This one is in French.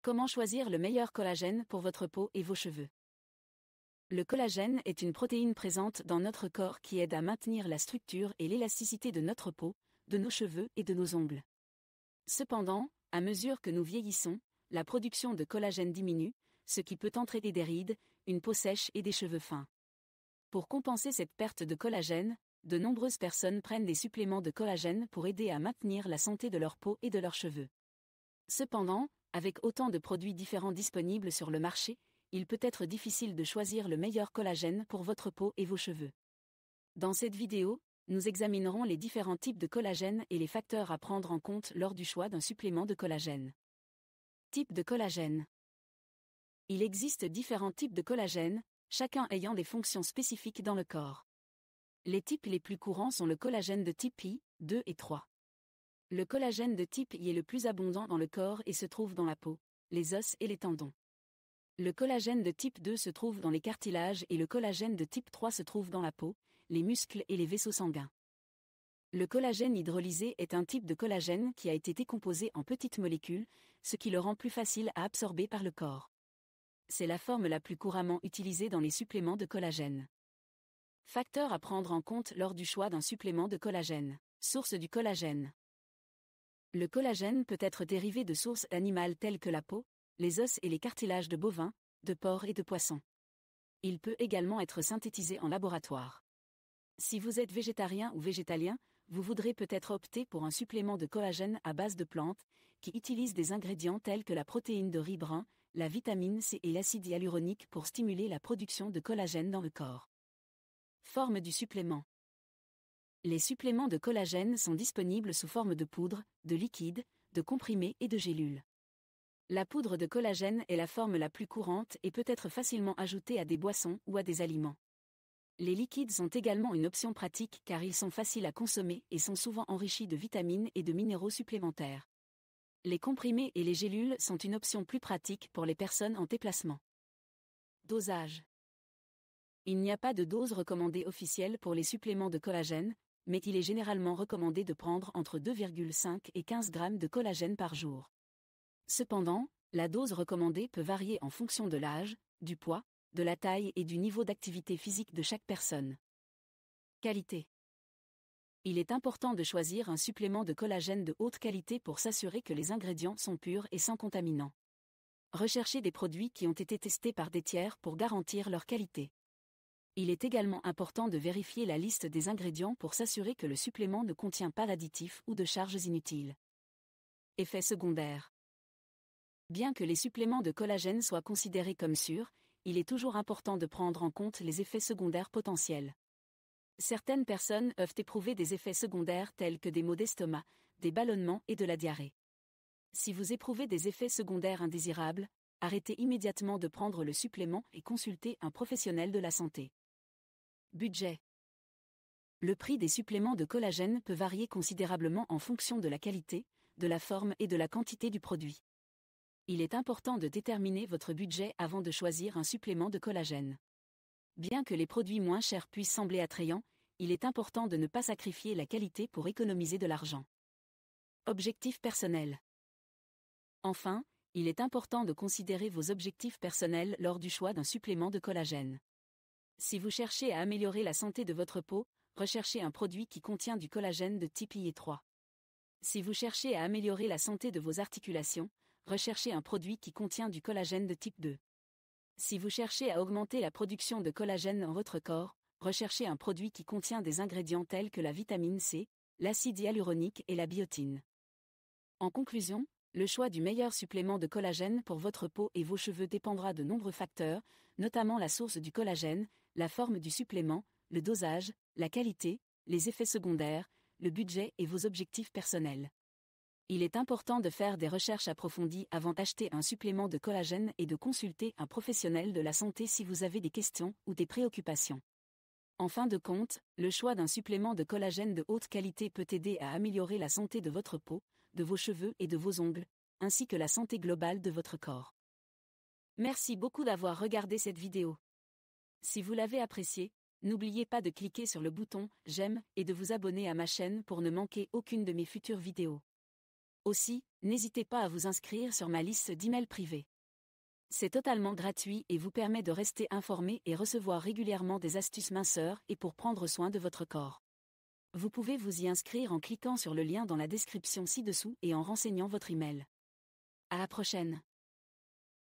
Comment choisir le meilleur collagène pour votre peau et vos cheveux? Le collagène est une protéine présente dans notre corps qui aide à maintenir la structure et l'élasticité de notre peau, de nos cheveux et de nos ongles. Cependant, à mesure que nous vieillissons, la production de collagène diminue, ce qui peut entraîner des rides, une peau sèche et des cheveux fins. Pour compenser cette perte de collagène, de nombreuses personnes prennent des suppléments de collagène pour aider à maintenir la santé de leur peau et de leurs cheveux. Cependant, avec autant de produits différents disponibles sur le marché, il peut être difficile de choisir le meilleur collagène pour votre peau et vos cheveux. Dans cette vidéo, nous examinerons les différents types de collagène et les facteurs à prendre en compte lors du choix d'un supplément de collagène. Type de collagène. Il existe différents types de collagène, chacun ayant des fonctions spécifiques dans le corps. Les types les plus courants sont le collagène de type I, 2 et 3. Le collagène de type I est le plus abondant dans le corps et se trouve dans la peau, les os et les tendons. Le collagène de type 2 se trouve dans les cartilages et le collagène de type 3 se trouve dans la peau, les muscles et les vaisseaux sanguins. Le collagène hydrolysé est un type de collagène qui a été décomposé en petites molécules, ce qui le rend plus facile à absorber par le corps. C'est la forme la plus couramment utilisée dans les suppléments de collagène. Facteurs à prendre en compte lors du choix d'un supplément de collagène. Source du collagène. Le collagène peut être dérivé de sources animales telles que la peau, les os et les cartilages de bovins, de porcs et de poissons. Il peut également être synthétisé en laboratoire. Si vous êtes végétarien ou végétalien, vous voudrez peut-être opter pour un supplément de collagène à base de plantes, qui utilise des ingrédients tels que la protéine de riz brun, la vitamine C et l'acide hyaluronique pour stimuler la production de collagène dans le corps. Forme du supplément. Les suppléments de collagène sont disponibles sous forme de poudre, de liquide, de comprimés et de gélules. La poudre de collagène est la forme la plus courante et peut être facilement ajoutée à des boissons ou à des aliments. Les liquides sont également une option pratique car ils sont faciles à consommer et sont souvent enrichis de vitamines et de minéraux supplémentaires. Les comprimés et les gélules sont une option plus pratique pour les personnes en déplacement. Dosage. Il n'y a pas de dose recommandée officielle pour les suppléments de collagène, mais il est généralement recommandé de prendre entre 2,5 et 15 grammes de collagène par jour. Cependant, la dose recommandée peut varier en fonction de l'âge, du poids, de la taille et du niveau d'activité physique de chaque personne. Qualité. Il est important de choisir un supplément de collagène de haute qualité pour s'assurer que les ingrédients sont purs et sans contaminants. Recherchez des produits qui ont été testés par des tiers pour garantir leur qualité. Il est également important de vérifier la liste des ingrédients pour s'assurer que le supplément ne contient pas d'additifs ou de charges inutiles. Effets secondaires. Bien que les suppléments de collagène soient considérés comme sûrs, il est toujours important de prendre en compte les effets secondaires potentiels. Certaines personnes peuvent éprouver des effets secondaires tels que des maux d'estomac, des ballonnements et de la diarrhée. Si vous éprouvez des effets secondaires indésirables, arrêtez immédiatement de prendre le supplément et consultez un professionnel de la santé. Budget. Le prix des suppléments de collagène peut varier considérablement en fonction de la qualité, de la forme et de la quantité du produit. Il est important de déterminer votre budget avant de choisir un supplément de collagène. Bien que les produits moins chers puissent sembler attrayants, il est important de ne pas sacrifier la qualité pour économiser de l'argent. Objectifs personnels. Enfin, il est important de considérer vos objectifs personnels lors du choix d'un supplément de collagène. Si vous cherchez à améliorer la santé de votre peau, recherchez un produit qui contient du collagène de type IE3. Si vous cherchez à améliorer la santé de vos articulations, recherchez un produit qui contient du collagène de type 2. Si vous cherchez à augmenter la production de collagène dans votre corps, recherchez un produit qui contient des ingrédients tels que la vitamine C, l'acide hyaluronique et la biotine. En conclusion, le choix du meilleur supplément de collagène pour votre peau et vos cheveux dépendra de nombreux facteurs, notamment la source du collagène, la forme du supplément, le dosage, la qualité, les effets secondaires, le budget et vos objectifs personnels. Il est important de faire des recherches approfondies avant d'acheter un supplément de collagène et de consulter un professionnel de la santé si vous avez des questions ou des préoccupations. En fin de compte, le choix d'un supplément de collagène de haute qualité peut aider à améliorer la santé de votre peau, de vos cheveux et de vos ongles, ainsi que la santé globale de votre corps. Merci beaucoup d'avoir regardé cette vidéo. Si vous l'avez appréciée, n'oubliez pas de cliquer sur le bouton « J'aime » et de vous abonner à ma chaîne pour ne manquer aucune de mes futures vidéos. Aussi, n'hésitez pas à vous inscrire sur ma liste d'emails privés. C'est totalement gratuit et vous permet de rester informé et recevoir régulièrement des astuces minceurs et pour prendre soin de votre corps. Vous pouvez vous y inscrire en cliquant sur le lien dans la description ci-dessous et en renseignant votre email. À la prochaine.